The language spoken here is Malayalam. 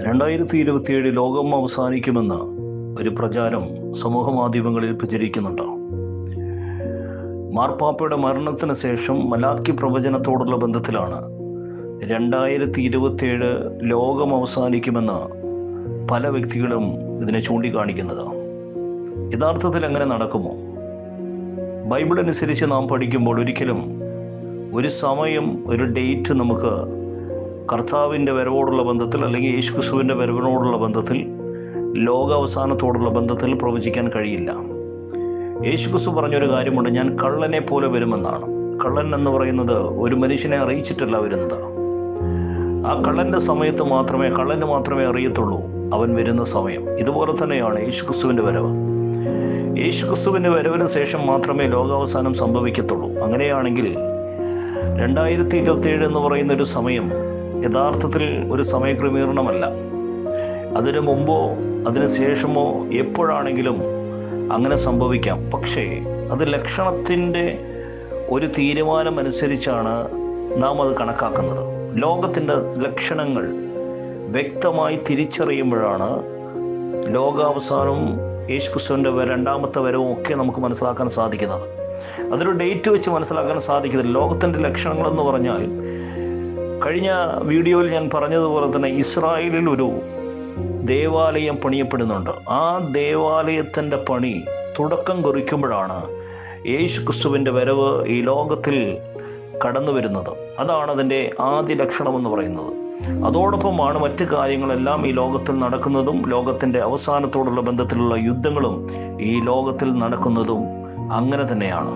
2027 ലോകം അവസാനിക്കുമെന്ന് ഒരു പ്രചാരം സമൂഹ മാധ്യമങ്ങളിൽ പ്രചരിക്കുന്നുണ്ട്. മാർപ്പാപ്പയുടെ മരണത്തിന് ശേഷം മലാക്കി പ്രവചനത്തോടുള്ള ബന്ധത്തിലാണ് 2027 ലോകം അവസാനിക്കുമെന്ന് പല വ്യക്തികളും ഇതിനെ ചൂണ്ടിക്കാണിക്കുന്നത്. യഥാർത്ഥത്തിൽ എങ്ങനെ നടക്കുമോ? ബൈബിൾ അനുസരിച്ച് നാം പഠിക്കുമ്പോൾ ഒരിക്കലും ഒരു സമയം, ഒരു ഡേറ്റ് നമുക്ക് കർത്താവിൻ്റെ വരവോടുള്ള ബന്ധത്തിൽ അല്ലെങ്കിൽ യേശുക്രിസ്തുവിൻ്റെ വരവിനോടുള്ള ബന്ധത്തിൽ, ലോകാവസാനത്തോടുള്ള ബന്ധത്തിൽ പ്രവചിക്കാൻ കഴിയില്ല. യേശുക്രിസ്തു പറഞ്ഞൊരു കാര്യമുണ്ട്, ഞാൻ കള്ളനെ പോലെ വരുമെന്നാണ്. കള്ളൻ എന്ന് പറയുന്നത് ഒരു മനുഷ്യനെ അറിയിച്ചിട്ടല്ല വരുന്നത്. ആ കള്ളൻ്റെ സമയത്ത് കള്ളന് മാത്രമേ അറിയത്തുള്ളൂ അവൻ വരുന്ന സമയം. ഇതുപോലെ തന്നെയാണ് യേശുക്രിസ്തുവിൻ്റെ വരവ്. യേശുക്രിസ്തുവിൻ്റെ വരവിന് ശേഷം മാത്രമേ ലോകാവസാനം സംഭവിക്കത്തുള്ളൂ. അങ്ങനെയാണെങ്കിൽ 2027 എന്ന് പറയുന്ന ഒരു സമയം യഥാർത്ഥത്തിൽ ഒരു സമയക്രമീകരണമല്ല. അതിനു മുമ്പോ അതിന് ശേഷമോ എപ്പോഴാണെങ്കിലും അങ്ങനെ സംഭവിക്കാം. പക്ഷേ അത് ലക്ഷണത്തിൻ്റെ ഒരു തീരുമാനം അനുസരിച്ചാണ് നാം അത് കണക്കാക്കുന്നത്. ലോകത്തിൻ്റെ ലക്ഷണങ്ങൾ വ്യക്തമായി തിരിച്ചറിയുമ്പോഴാണ് ലോകാവസാനവും യേശുക്രിസ്തുവിൻ്റെ രണ്ടാമത്തെ വരവും ഒക്കെ നമുക്ക് മനസ്സിലാക്കാൻ സാധിക്കുന്നത്. അതൊരു ഡേറ്റ് വെച്ച് മനസ്സിലാക്കാൻ സാധിക്കുന്നില്ല. ലോകത്തിൻ്റെ ലക്ഷണങ്ങളെന്ന് പറഞ്ഞാൽ, കഴിഞ്ഞ വീഡിയോയിൽ ഞാൻ പറഞ്ഞതുപോലെ തന്നെ ഇസ്രായേലിൽ ഒരു ദേവാലയം പണിയപ്പെടുന്നുണ്ട്. ആ ദേവാലയത്തിൻ്റെ പണി തുടക്കം കുറിക്കുമ്പോഴാണ് യേശുക്രിസ്തുവിൻ്റെ വരവ് ഈ ലോകത്തിൽ കടന്നു വരുന്നത്. അതാണ് അതിൻ്റെ ആദ്യ ലക്ഷണമെന്ന് പറയുന്നത്. അതോടൊപ്പമാണ് മറ്റു കാര്യങ്ങളെല്ലാം ഈ ലോകത്തിൽ നടക്കുന്നതും, ലോകത്തിൻ്റെ അവസാനത്തോടുള്ള ബന്ധത്തിലുള്ള യുദ്ധങ്ങളും ഈ ലോകത്തിൽ നടക്കുന്നതും അങ്ങനെ തന്നെയാണ്.